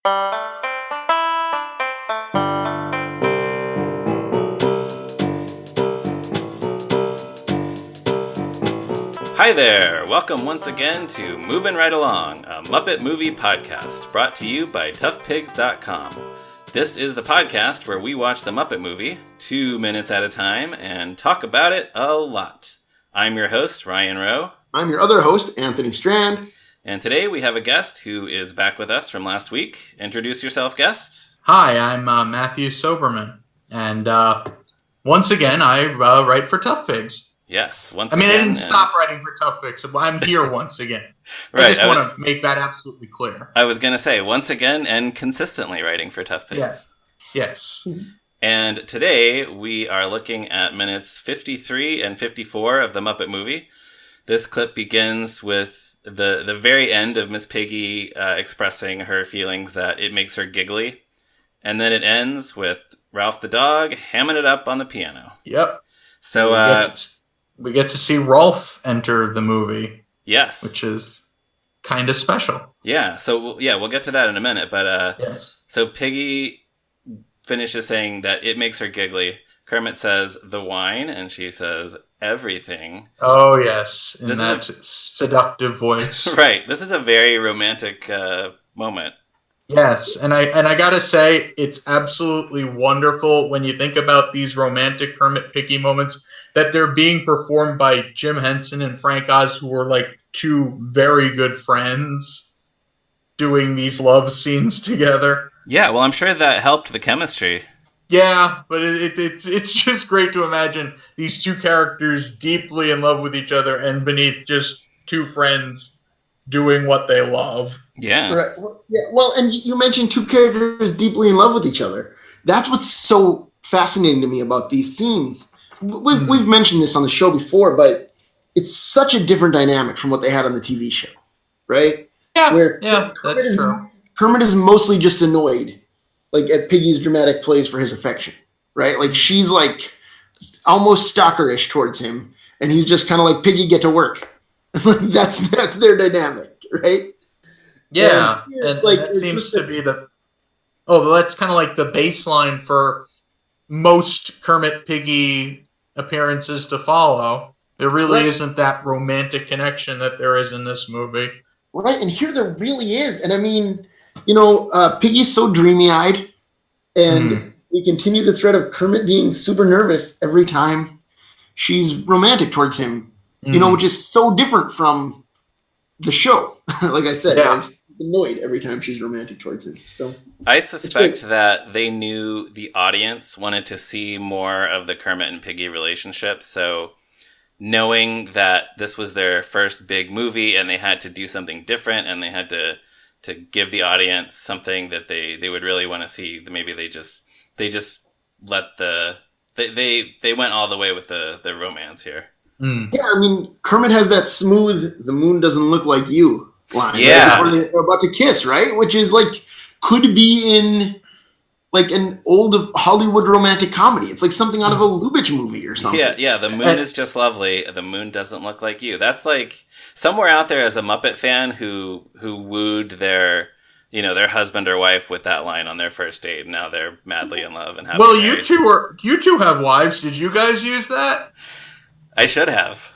Hi there! Welcome once again to Movin' Right Along, a Muppet Movie podcast brought to you by ToughPigs.com. This is the podcast where we watch the Muppet Movie 2 minutes at a time and talk about it a lot. I'm your host, Ryan Rowe. I'm your other host, Anthony Strand. And today we have a guest who is back with us from last week. Introduce yourself, guest. Hi, I'm Matthew Soberman. And once again, I write for Tough Pigs. Yes, I didn't stop writing for Tough Pigs, so I'm here once again. Right, I just want to make that absolutely clear. I was going to say, once again and consistently writing for Tough Pigs. Yes. And today we are looking at minutes 53 and 54 of the Muppet Movie. This clip begins with the very end of Miss Piggy expressing her feelings that it makes her giggly. And then it ends with Rowlf the Dog hamming it up on the piano. Yep. So we get to see Rowlf enter the movie. Yes. Which is kind of special. Yeah. So, we'll get to that in a minute. But yes. So Piggy finishes saying that it makes her giggly. Kermit says the wine, and she says everything. Oh, yes. In that seductive voice. Right. This is a very romantic moment. Yes, and I gotta say, it's absolutely wonderful when you think about these romantic Kermit Piggy moments that they're being performed by Jim Henson and Frank Oz, who were like two very good friends doing these love scenes together. Yeah, well, I'm sure that helped the chemistry. Yeah, but it's just great to imagine these two characters deeply in love with each other and beneath just two friends doing what they love. Yeah. Right. Well, and you mentioned two characters deeply in love with each other. That's what's so fascinating to me about these scenes. We've mentioned this on the show before, but it's such a different dynamic from what they had on the TV show, right? Yeah, that's true. Kermit is mostly just annoyed, like at Piggy's dramatic plays for his affection, right? Like she's like almost stalkerish towards him, and he's just kind of like, Piggy, get to work. that's their dynamic, right? Yeah, and like, that seems to be that's kind of like the baseline for most Kermit Piggy appearances to follow. There really isn't that romantic connection that there is in this movie. Right, and here there really is. And I mean, Piggy's so dreamy-eyed, and we continue the thread of Kermit being super nervous every time she's romantic towards him, which is so different from the show. Like I said, I'm annoyed every time she's romantic towards him. So I suspect that they knew the audience wanted to see more of the Kermit and Piggy relationship. So knowing that this was their first big movie and they had to do something different and they had to give the audience something that they would really want to see, maybe they just let they went all the way with the romance here. Yeah, I mean, Kermit has that smooth, the moon doesn't look like you line. Yeah. Right? They're about to kiss, right? Which is like, could be in like an old Hollywood romantic comedy. It's like something out of a Lubitsch movie or something. Yeah, the moon is just lovely. The moon doesn't look like you. That's like somewhere out there as a Muppet fan who wooed their husband or wife with that line on their first date. Now they're madly in love and happy. Well, you two have wives. Did you guys use that? I should have.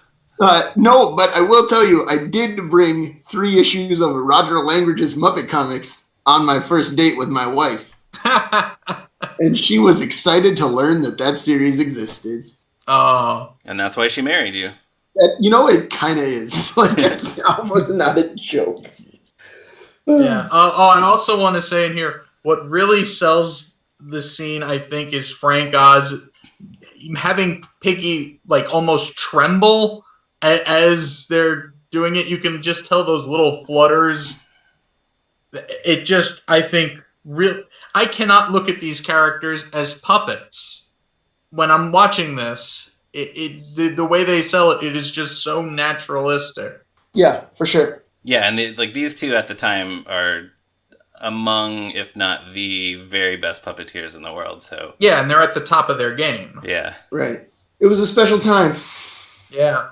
No, but I will tell you, I did bring 3 issues of Roger Langridge's Muppet Comics on my first date with my wife. And she was excited to learn that series existed. Oh. And that's why she married you. It kind of is. Like, that's almost not a joke. Yeah. I also want to say in here, what really sells the scene, I think, is Frank Oz having Piggy like almost tremble as they're doing it. You can just tell those little flutters. It just, I think, I cannot look at these characters as puppets. When I'm watching this, the way they sell it, it is just so naturalistic. Yeah, for sure. Yeah, and these two at the time are among, if not the very best puppeteers in the world. So yeah, and they're at the top of their game. Yeah. Right. It was a special time. Yeah.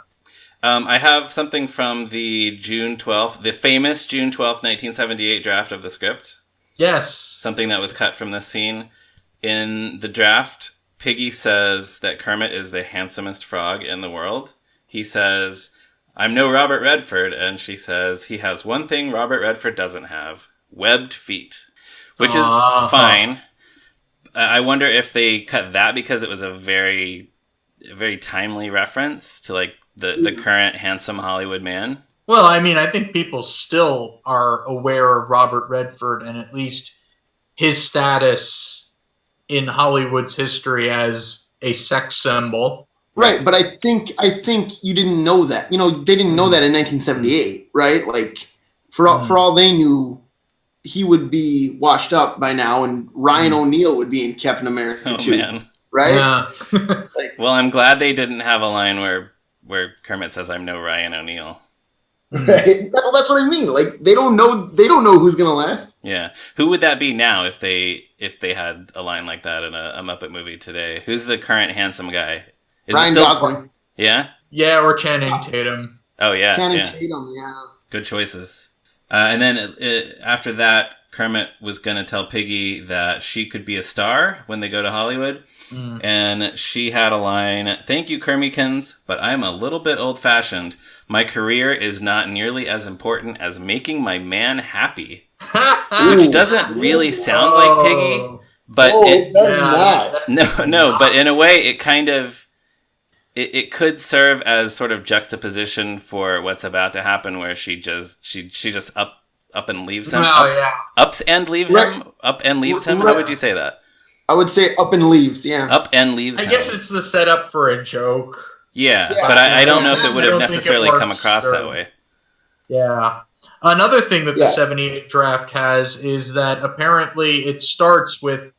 I have something from the famous June 12th, 1978 draft of the script. Yes. Something that was cut from this scene. In the draft, Piggy says that Kermit is the handsomest frog in the world. He says, "I'm no Robert Redford," and she says, "He has one thing Robert Redford doesn't have, webbed feet," which is fine. I wonder if they cut that because it was a very, very timely reference to like the current handsome Hollywood man. Well, I mean, I think people still are aware of Robert Redford and at least his status in Hollywood's history as a sex symbol. Right, but I think you didn't know that. You know, they didn't know that in 1978, right? Like, for all they knew, he would be washed up by now, and Ryan O'Neal would be in Captain America too. Man. Right? Yeah. Well, I'm glad they didn't have a line where Kermit says, "I'm no Ryan O'Neal." Right? Well, that's what I mean. Like, they don't know who's gonna last. Yeah. Who would that be now if they had a line like that in a Muppet movie today? Who's the current handsome guy? Is Ryan Gosling. Yeah? Yeah, or Channing Tatum. Oh, yeah. Channing Tatum, yeah. Good choices. And then after that, Kermit was going to tell Piggy that she could be a star when they go to Hollywood. And she had a line, "Thank you, Kermikins, but I'm a little bit old-fashioned. My career is not nearly as important as making my man happy." Which doesn't really sound like Piggy, but it does not. No, but in a way, it kind of it could serve as sort of juxtaposition for what's about to happen, where she just up and leaves him. Ups and leave him. Up and leaves him. How would you say that? I would say up and leaves. Yeah. Up and leaves him. I guess it's the setup for a joke. Yeah, but I don't know if it would have necessarily come across that way. Yeah. Another thing that the 78 draft has is that apparently it starts with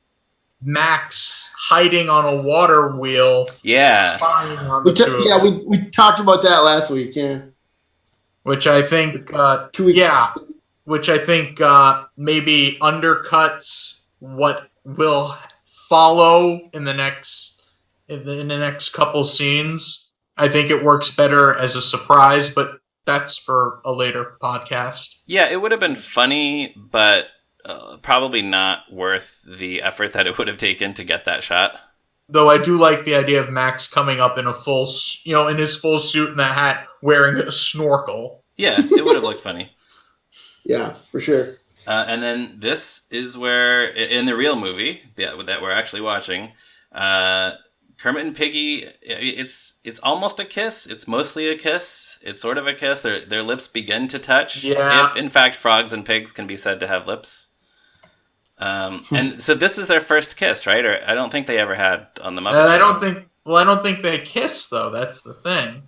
Max hiding on a water wheel. Yeah. Spying on the two. Yeah, we talked about that last week, yeah. Which I think, which I think maybe undercuts what will follow in the next couple scenes. I think it works better as a surprise, but that's for a later podcast. Yeah, it would have been funny, but probably not worth the effort that it would have taken to get that shot. Though I do like the idea of Max coming up in a full, in his full suit and a hat, wearing a snorkel. Yeah, it would have looked funny. Yeah, for sure. And then this is where, in the real movie that we're actually watching, Kermit and Piggy, it's almost a kiss. It's mostly a kiss. It's sort of a kiss. Their lips begin to touch. Yeah. If, in fact, frogs and pigs can be said to have lips. And so this is their first kiss, right? Or I don't think they ever had on the Muppet Show. I don't think they kiss, though. That's the thing.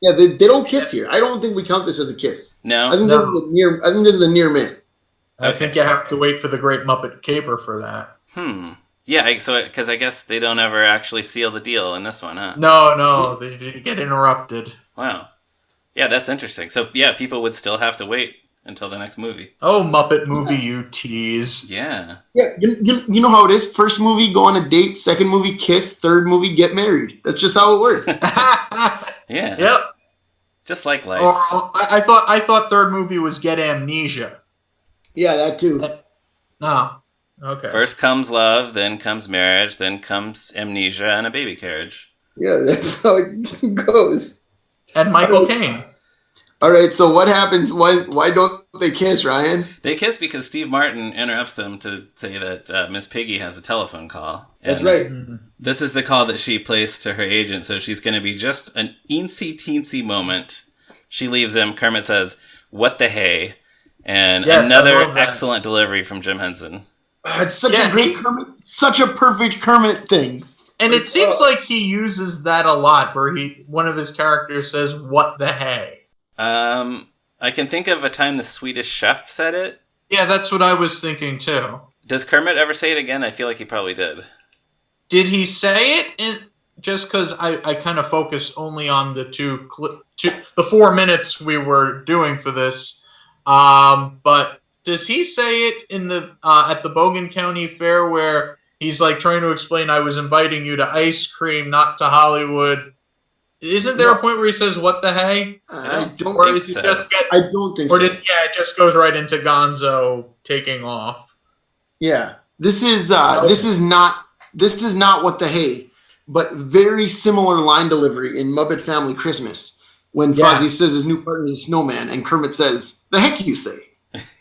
Yeah, they don't kiss here. I don't think we count this as a kiss. No? I think this is a near miss. I think you have to wait for the Great Muppet Caper for that. Yeah, because I guess they don't ever actually seal the deal in this one, huh? No, they get interrupted. Wow. Yeah, that's interesting. So, yeah, people would still have to wait until the next movie. Oh, Muppet Movie, you tease. Yeah. Yeah, you know how it is? First movie, go on a date. Second movie, kiss. Third movie, get married. That's just how it works. Yeah. Yep. Just like life. Or, I thought third movie was get amnesia. Yeah, that too. No. Okay. First comes love, then comes marriage, then comes amnesia and a baby carriage. Yeah, that's how it goes. And Michael Caine. All right, so what happens? Why don't they kiss, Ryan? They kiss because Steve Martin interrupts them to say that Miss Piggy has a telephone call. That's right. This is the call that she placed to her agent, so she's going to be just an eensy-teensy moment. She leaves him. Kermit says, "What the hey?" And another excellent delivery from Jim Henson. It's such a great Kermit, such a perfect Kermit thing. And it seems like he uses that a lot, where one of his characters says, "What the hey?" I can think of a time the Swedish Chef said it. Yeah, that's what I was thinking too. Does Kermit ever say it again? I feel like he probably did. Did he say it? Just because I kind of focus only on the the 4 minutes we were doing for this. But does he say it in the at the Bogan County Fair where he's like trying to explain, "I was inviting you to ice cream, not to Hollywood"? Isn't there a point where he says, "What the hey"? I don't think so. I don't think so. It just goes right into Gonzo taking off. Yeah. This is not what the hey, but very similar line delivery in Muppet Family Christmas when Fozzie says his new partner is Snowman and Kermit says, "The heck you say?"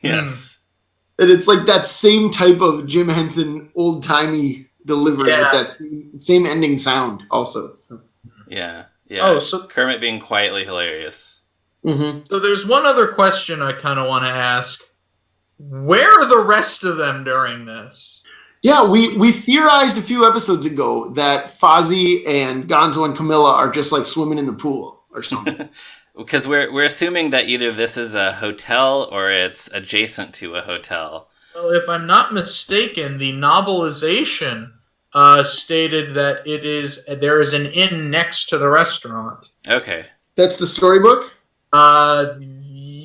Yes. And it's like that same type of Jim Henson old timey delivery with that same ending sound also. So. Yeah. Oh, so Kermit being quietly hilarious. Mm-hmm. So there's one other question I kind of want to ask. Where are the rest of them during this? Yeah, we theorized a few episodes ago that Fozzie and Gonzo and Camilla are just like swimming in the pool or something. Because we're assuming that either this is a hotel or it's adjacent to a hotel. Well, if I'm not mistaken, the novelization stated that there is an inn next to the restaurant. Okay. That's the storybook?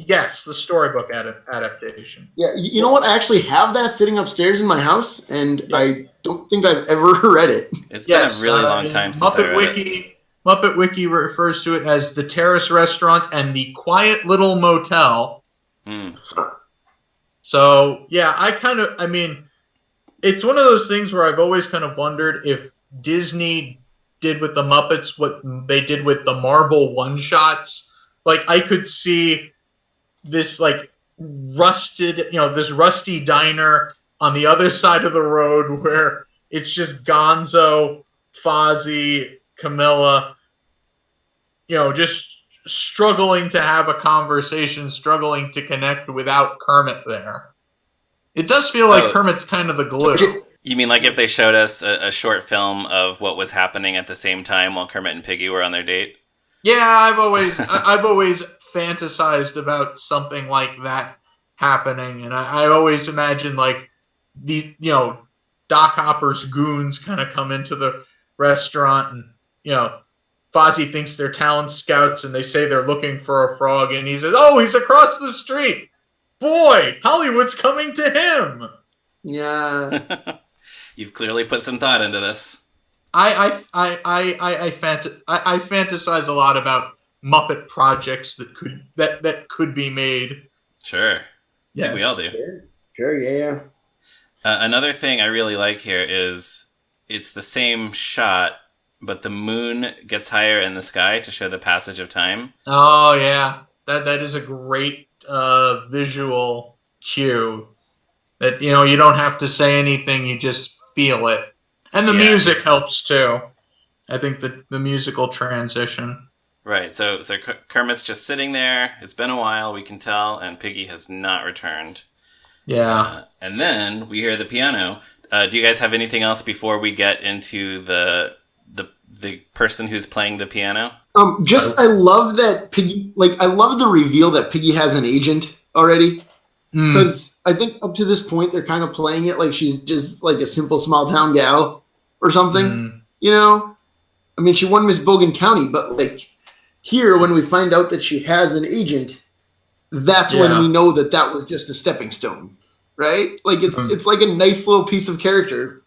Yes, the storybook adaptation. Yeah, you know what? I actually have that sitting upstairs in my house, and I don't think I've ever read it. It's been a really long time since I read it. Muppet Wiki refers to it as the Terrace Restaurant and the Quiet Little Motel. Mm. So, yeah, it's one of those things where I've always kind of wondered if Disney did with the Muppets what they did with the Marvel one-shots. Like, I could see this, like, this rusty diner on the other side of the road where it's just Gonzo, Fozzie, Camilla, just struggling to have a conversation, struggling to connect without Kermit there. It does feel like Kermit's kind of the glue. You mean like if they showed us a short film of what was happening at the same time while Kermit and Piggy were on their date? Yeah, I've always fantasized about something like that happening, and I always imagine like Doc Hopper's goons kind of come into the restaurant, and Fozzie thinks they're talent scouts, and they say they're looking for a frog, and he says, "Oh, he's across the street. Boy, Hollywood's coming to him." Yeah. You've clearly put some thought into this. I fantasize a lot about Muppet projects that could be made. Sure. Yeah, we all do. Sure, yeah. Another thing I really like here is it's the same shot, but the moon gets higher in the sky to show the passage of time. Oh yeah, that is a great visual cue. That you don't have to say anything; you just feel it, and the music helps too. I think the musical transition. Right. So Kermit's just sitting there. It's been a while, we can tell, and Piggy has not returned. Yeah. And then we hear the piano. Do you guys have anything else before we get into the person who's playing the piano? I love that Piggy. Like, I love the reveal that Piggy has an agent already. Because I think up to this point they're kind of playing it like she's just like a simple small town gal or something. I mean, she won Miss Bogan County, but like here, when we find out that she has an agent, that's when we know that was just a stepping stone, right? Like it's like a nice little piece of character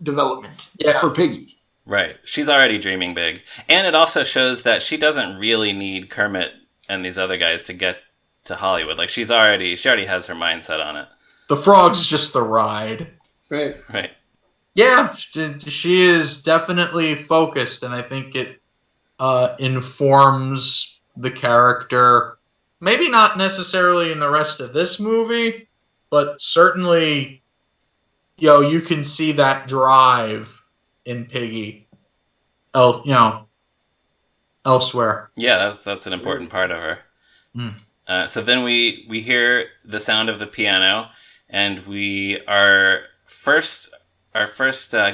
development for Piggy. Right. She's already dreaming big. And it also shows that she doesn't really need Kermit and these other guys to get to Hollywood. Like she already has her mindset on it. The frog's just the ride. Right. Yeah, she is definitely focused, and I think it informs the character. Maybe not necessarily in the rest of this movie, but certainly, you can see that drive in Piggy. Elsewhere. Yeah, that's an important part of her. So then we hear the sound of the piano, and our first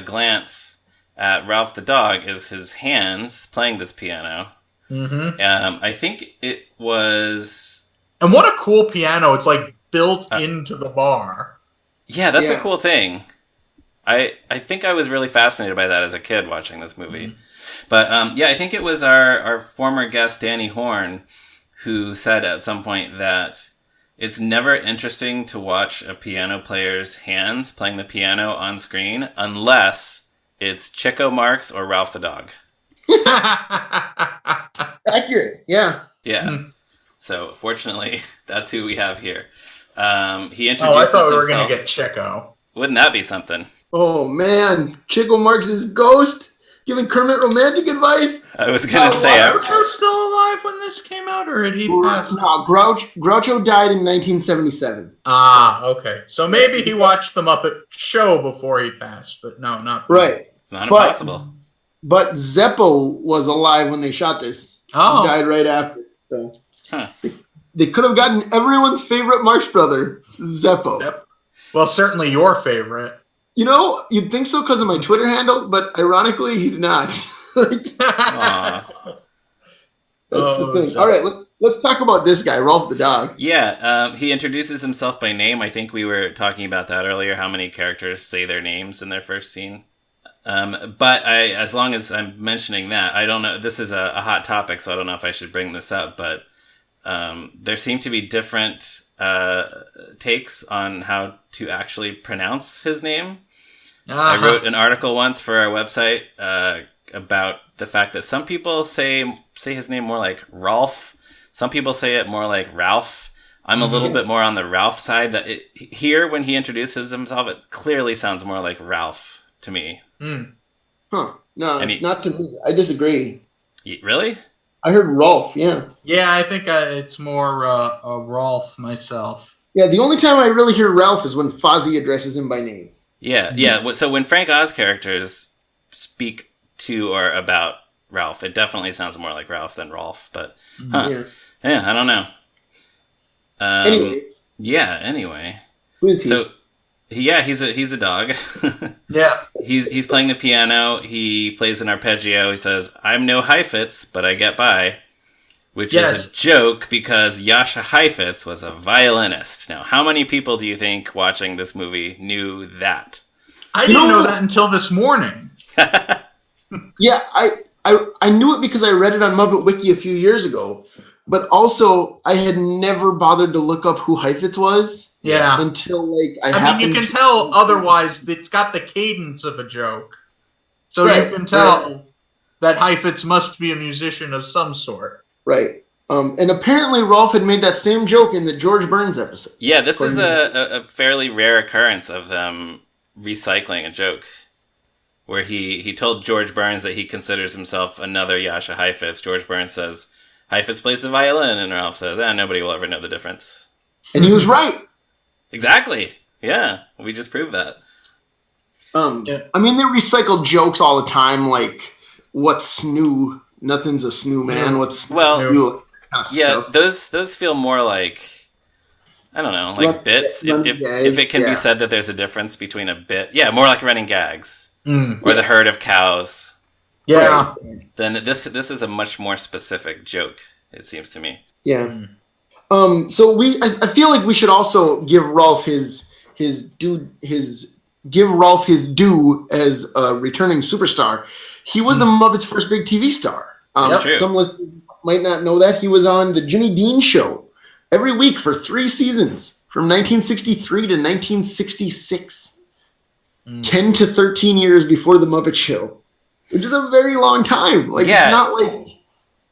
glance at Rowlf the Dog is his hands playing this piano. I think it was... And what a cool piano. It's like built into the bar. Yeah, that's a cool thing. I think I was really fascinated by that as a kid watching this movie. But I think it was our former guest, Danny Horn, who said at some point that it's never interesting to watch a piano player's hands playing the piano on screen unless it's Chico Marx or Rowlf the Dog. Accurate, yeah. Yeah. So, fortunately, that's who we have here. He introduces I thought we were himself. going to get Chico. Wouldn't that be something? Oh man, Chico Marx's ghost giving Kermit romantic advice. I was gonna say, Groucho still alive when this came out, or had he passed? No, Groucho died in 1977. Ah, okay. So maybe he watched the Muppet Show before he passed, but no, not right. It's not impossible. But Zeppo was alive when they shot this. Oh, He died right after. So. Huh. They could have gotten everyone's favorite Marx brother, Zeppo. Yep. Well, certainly your favorite. You know, you'd think so because of my Twitter handle, but ironically, he's not. That's the thing. So. All right, let's talk about this guy, Rowlf the Dog. Yeah, he introduces himself by name. I think we were talking about that earlier, how many characters say their names in their first scene. But as long as I'm mentioning that, I don't know, this is a hot topic, so I don't know if I should bring this up, but there seem to be different takes on how to actually pronounce his name. I wrote an article once for our website about the fact that some people say his name more like Rolf. Some people say it more like Ralph. I'm a little bit more on the Ralph side. That here, when he introduces himself, it clearly sounds more like Ralph to me. Huh. No, not to me. I disagree. Really? I heard Rolf, yeah. Yeah, I think it's more Rolf myself. Yeah, the only time I really hear Ralph is when Fozzie addresses him by name. Yeah. So when Frank Oz characters speak to or about Ralph, it definitely sounds more like Ralph than Rolf. But yeah, I don't know. Anyway. Who is he? So he's a dog. Yeah. He's playing the piano. He plays an arpeggio. He says, "I'm no Heifetz, but I get by," which is a joke because Jascha Heifetz was a violinist. Now, how many people do you think watching this movie knew that? I didn't know that until this morning. Yeah, I knew it because I read it on Muppet Wiki a few years ago, but also I had never bothered to look up who Heifetz was. Yeah. Until I mean, you can tell otherwise it's got the cadence of a joke. So you can tell that Heifetz must be a musician of some sort. Right. And apparently Rolf had made that same joke in the George Burns episode. Yeah, this is a fairly rare occurrence of them recycling a joke. Where he told George Burns that he considers himself another Jascha Heifetz. George Burns says, "Heifetz plays the violin," and Ralph says, "Nobody will ever know the difference." And he was right. Exactly. Yeah, we just proved that. I mean, they recycle jokes all the time, like, what's snoo? Nothing's a snoo, man. What's snoo? Kind of stuff. Those feel more like, I don't know, like bits. If it can be said that there's a difference between a bit. Yeah, more like running gags. Or the herd of cows. Yeah. Then this is a much more specific joke, it seems to me. Yeah. So I feel like we should also give Rowlf his due as a returning superstar. He was the Muppets' first big TV star. True. Some listeners might not know that. He was on the Jimmy Dean Show every week for 3 seasons from 1963 to 1966. 10 to 13 years before the Muppet Show, which is a very long time. It's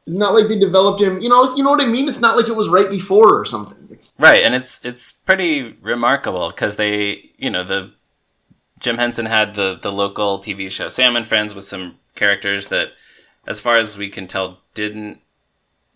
not like they developed him. You know what I mean? It's not like it was right before or something. Right, and it's pretty remarkable because the Jim Henson had the local TV show Sam and Friends with some characters that, as far as we can tell, didn't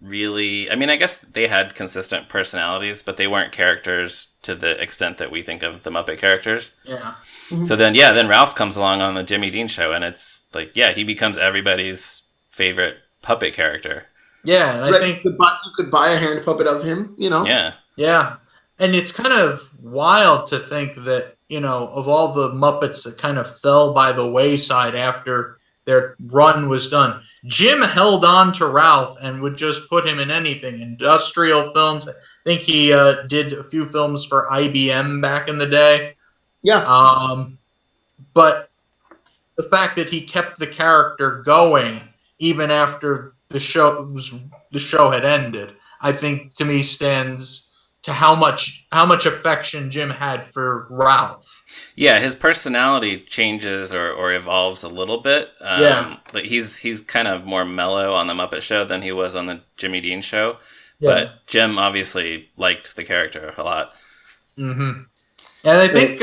really. I mean, I guess they had consistent personalities, but they weren't characters to the extent that we think of the Muppet characters. Yeah. So then Ralph comes along on the Jimmy Dean Show, and it's like, he becomes everybody's favorite puppet character. Yeah, and I think you could buy a hand puppet of him, Yeah. Yeah. And it's kind of wild to think that, of all the Muppets that kind of fell by the wayside after their run was done, Jim held on to Ralph and would just put him in anything. Industrial films. I think he did a few films for IBM back in the day. Yeah. But the fact that he kept the character going even after the show had ended, I think to me stands to how much affection Jim had for Ralph. Yeah, his personality changes or evolves a little bit. Like he's kind of more mellow on the Muppet Show than he was on the Jimmy Dean Show. Yeah. But Jim obviously liked the character a lot. Mm-hmm. And I think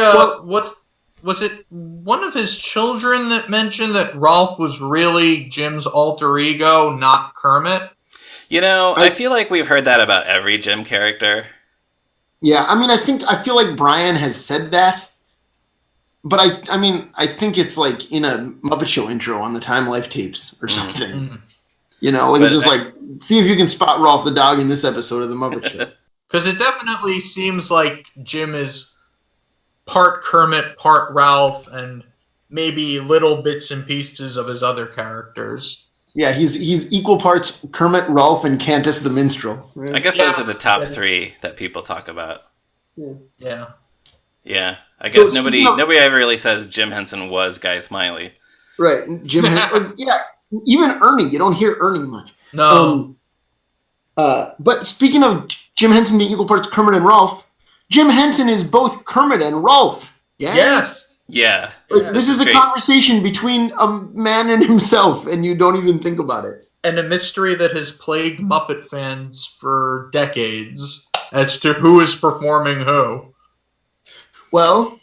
was it one of his children that mentioned that Rowlf was really Jim's alter ego, not Kermit? You know, I feel like we've heard that about every Jim character. Yeah, I mean, I feel like Brian has said that, but I think it's like in a Muppet Show intro on the Time Life tapes or something. Mm-hmm. You know, like just like see if you can spot Rowlf the Dog in this episode of the Muppet Show. Because it definitely seems like Jim is part Kermit, part Rowlf, and maybe little bits and pieces of his other characters. Yeah, he's equal parts Kermit, Rowlf, and Cantus the Minstrel. Right? I guess those are the top three that people talk about. Yeah. Yeah. I guess nobody ever really says Jim Henson was Guy Smiley. Right. Jim Henson. Yeah. Even Ernie. You don't hear Ernie much. No. But speaking of Jim Henson being equal parts Kermit and Rowlf, Jim Henson is both Kermit and Rowlf. Yeah? Yes. Yeah. This is a conversation between a man and himself, and you don't even think about it. And a mystery that has plagued Muppet fans for decades as to who is performing who. Well,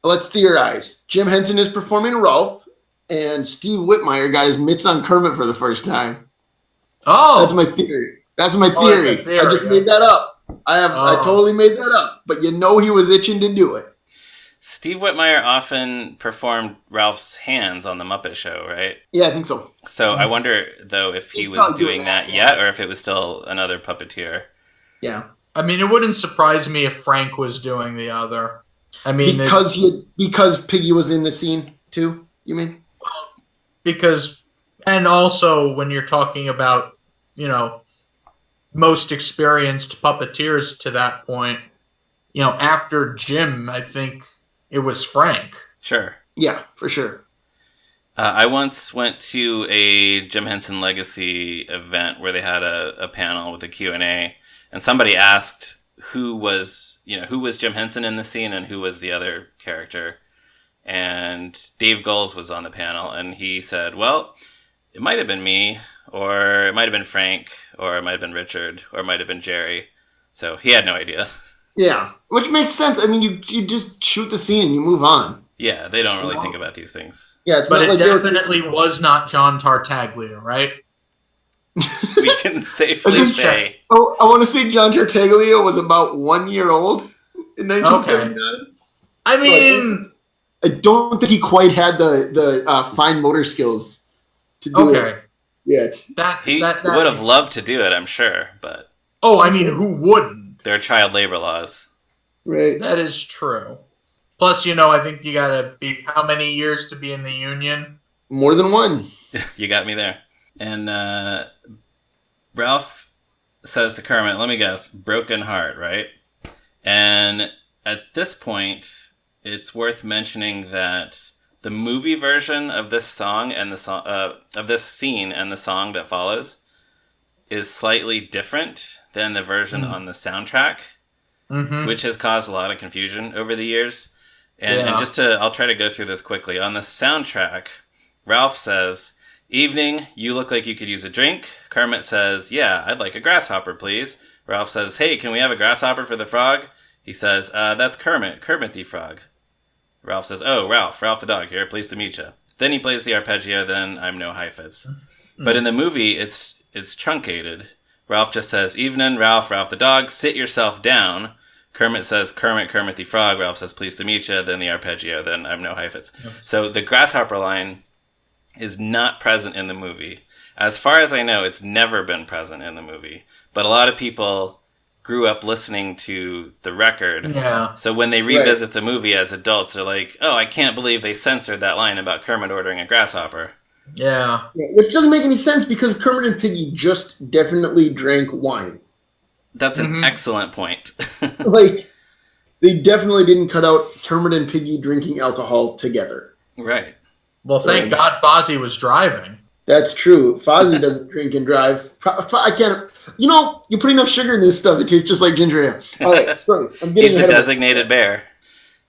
let's theorize. Jim Henson is performing Rowlf, and Steve Whitmire got his mitts on Kermit for the first time. Oh! That's my theory. I just made that up. I totally made that up. But you know he was itching to do it. Steve Whitmire often performed Ralph's hands on the Muppet Show, right? Yeah, I think so. So I wonder, though, if he was doing that yet, or if it was still another puppeteer. Yeah. I mean, it wouldn't surprise me if Frank was doing the other. I mean, because Piggy was in the scene too. You mean? Because, and also when you're talking about, most experienced puppeteers to that point, after Jim, I think it was Frank. Sure. Yeah, for sure. I once went to a Jim Henson Legacy event where they had a panel with a Q&A, and somebody asked who was Jim Henson in the scene and who was the other character. And Dave Goelz was on the panel, and he said, well, it might have been me, or it might have been Frank, or it might have been Richard, or it might have been Jerry. So he had no idea. Yeah, which makes sense. I mean, you just shoot the scene and you move on. Yeah, they don't really think about these things. Yeah, but it definitely was not John Tartaglia, right? We can safely say. Oh, I want to say John Tartaglia was about 1 year old in 1979. Okay. I mean, I don't think he quite had the fine motor skills to do it yet. He would have loved to do it, I'm sure, but. Oh, I mean, who wouldn't? There are child labor laws. Right. That is true. Plus, I think you gotta be how many years to be in the union? More than one. You got me there. And Rowlf says to Kermit, let me guess, broken heart, right? And at this point, it's worth mentioning that the movie version of this song and of this scene and the song that follows is slightly different than the version on the soundtrack, which has caused a lot of confusion over the years. And I'll try to go through this quickly. On the soundtrack, Rowlf says, evening, you look like you could use a drink. Kermit says, yeah, I'd like a grasshopper, please. Rowlf says, hey, can we have a grasshopper for the frog? He says, that's Kermit the frog. Rowlf says, oh, Rowlf the dog here, pleased to meet you. Then he plays the arpeggio, then I'm no Heifetz. But in the movie, it's truncated. Rowlf just says, evening, Rowlf the dog, sit yourself down. Kermit says, Kermit the frog. Rowlf says, pleased to meet you. Then the arpeggio, then I'm no Heifetz. Yep. So the grasshopper line is not present in the movie. As far as I know, it's never been present in the movie. But a lot of people grew up listening to the record. Yeah. So when they revisit the movie as adults, they're like, oh, I can't believe they censored that line about Kermit ordering a grasshopper. Yeah. Which doesn't make any sense because Kermit and Piggy just definitely drank wine. That's an excellent point. They definitely didn't cut out Kermit and Piggy drinking alcohol together. Right. Well, thank God Fozzie was driving. That's true. Fozzie doesn't drink and drive. I can't. You put enough sugar in this stuff, it tastes just like ginger ale. All right, sorry. I'm getting He's the designated bear.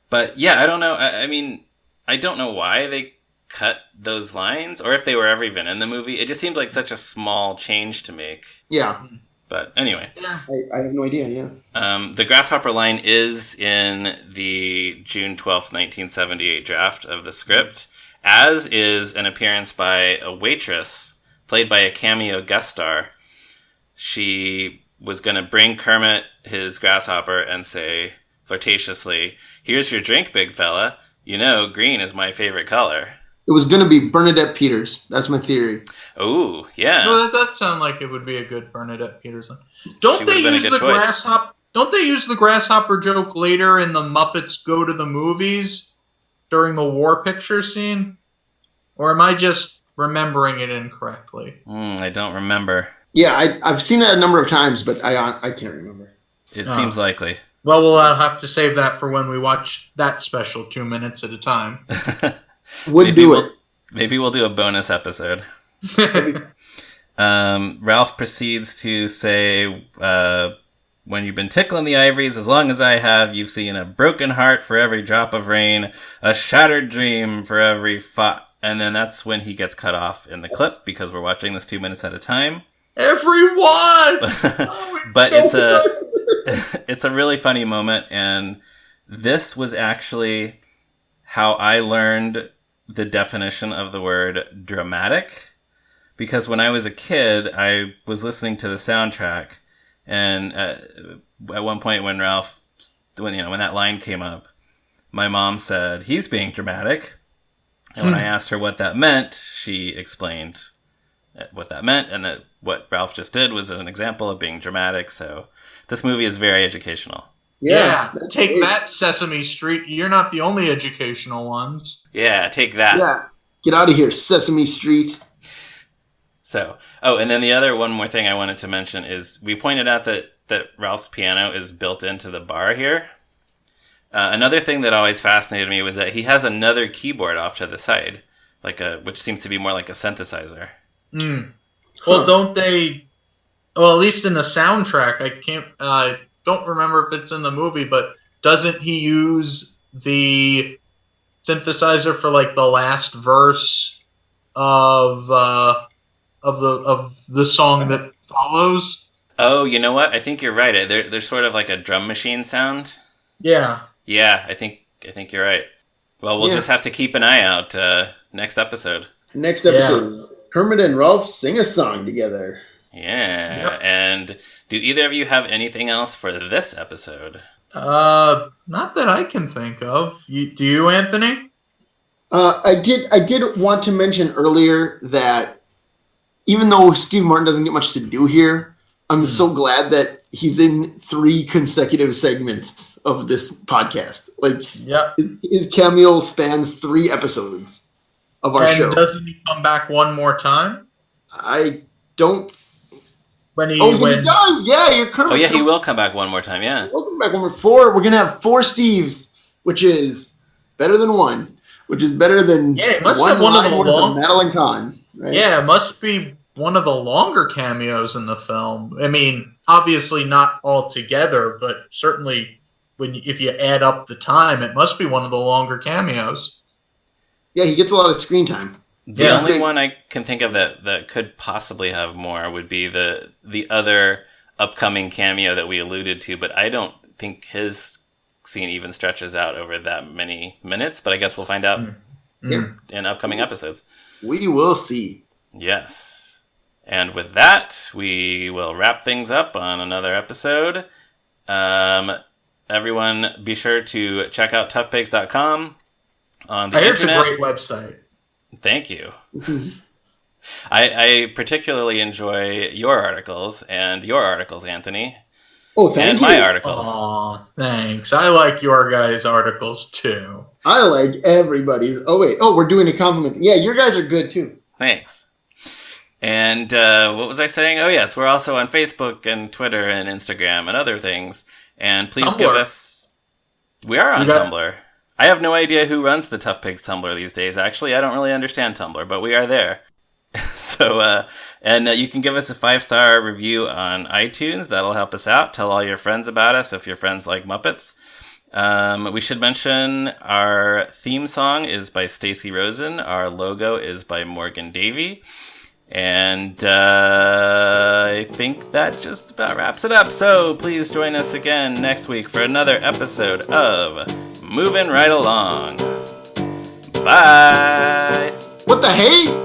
But yeah, I don't know. I mean, I don't know why they cut those lines or if they were ever even in the movie. It just seemed like such a small change to make. Yeah. But anyway. Yeah. I have no idea, yeah. The Grasshopper line is in the June 12th, 1978 draft of the script, as is an appearance by a waitress played by a cameo guest star. She was going to bring Kermit his grasshopper and say flirtatiously, "Here's your drink, big fella. You know, green is my favorite color." It was going to be Bernadette Peters. That's my theory. Oh, yeah. No, that does sound like it would be a good Bernadette Peters line. Don't She they would've been a use good the choice. grasshopper? Don't they use the grasshopper joke later in the Muppets Go to the Movies during the war picture scene? Or am I just remembering it incorrectly? I don't remember. Yeah, I've seen that a number of times, but I can't remember. It seems likely. Well, we'll have to save that for when we watch that special 2 minutes at a time. Maybe we'll do a bonus episode. Rowlf proceeds to say, when you've been tickling the ivories as long as I have, you've seen a broken heart for every drop of rain, a shattered dream for every and then that's when he gets cut off in the clip because we're watching this 2 minutes at a time. Everyone! But it's a really funny moment, and this was actually how I learned the definition of the word dramatic. Because when I was a kid, I was listening to the soundtrack, and at one point when when that line came up, my mom said, "He's being dramatic." And when I asked her what that meant, she explained what that meant, and that what Rowlf just did was an example of being dramatic. So this movie is very educational. Yeah, take that, Sesame Street. You're not the only educational ones. Yeah, take that. Yeah, get out of here, Sesame Street. So, and then the other one more thing I wanted to mention is we pointed out that Ralph's piano is built into the bar here. Another thing that always fascinated me was that he has another keyboard off to the side, which seems to be more like a synthesizer. Well, don't they? Well, at least in the soundtrack, I don't remember if it's in the movie, but doesn't he use the synthesizer for like the last verse of the song that follows? Oh, you know what? I think you're right. There's sort of like a drum machine sound. Yeah. Yeah, I think you're right. Well, we'll just have to keep an eye out next episode. Next episode, Kermit and Rowlf sing a song together. Yeah, Yep. And do either of you have anything else for this episode? Not that I can think of. Do you, Anthony? I did want to mention earlier that even though Steve Martin doesn't get much to do here, I'm so glad that he's in 3 consecutive segments of this podcast. His cameo spans 3 episodes of our show. And doesn't he come back one more time? I don't. He does. Yeah, you're correct. Oh yeah, he will come back one more time. Yeah. Welcome back. 4. We're gonna have 4 Steves, which is better than 1. Which is better than it must have one of the long Madeline Kahn. Right? Yeah, it must be one of the longer cameos in the film. I mean, obviously not all together, but certainly if you add up the time, it must be one of the longer cameos. Yeah, he gets a lot of screen time. The only one I can think of that could possibly have more would be the other upcoming cameo that we alluded to, but I don't think his scene even stretches out over that many minutes, but I guess we'll find out in upcoming episodes. We will see. Yes. And with that, we will wrap things up on another episode. Everyone, be sure to check out toughpigs.com on the internet. It's a great website. Thank you. I particularly enjoy your articles, Anthony. Oh, thank you. And my articles. Aw, thanks. I like your guys' articles, too. I like everybody's. Oh, wait. Oh, we're doing a compliment. Yeah, your guys are good, too. Thanks. And what was I saying? Oh, yes, we're also on Facebook and Twitter and Instagram and other things. And please Tumblr. give us... We are on Tumblr. I have no idea who runs the Tough Pigs Tumblr these days, actually. I don't really understand Tumblr, but we are there. So, you can give us a 5-star review on iTunes. That'll help us out. Tell all your friends about us if your friends like Muppets. We should mention our theme song is by Stacey Rosen. Our logo is by Morgan Davey. And I think that just about wraps it up. So please join us again next week for another episode of Movin' Right Along. Bye. What the hey?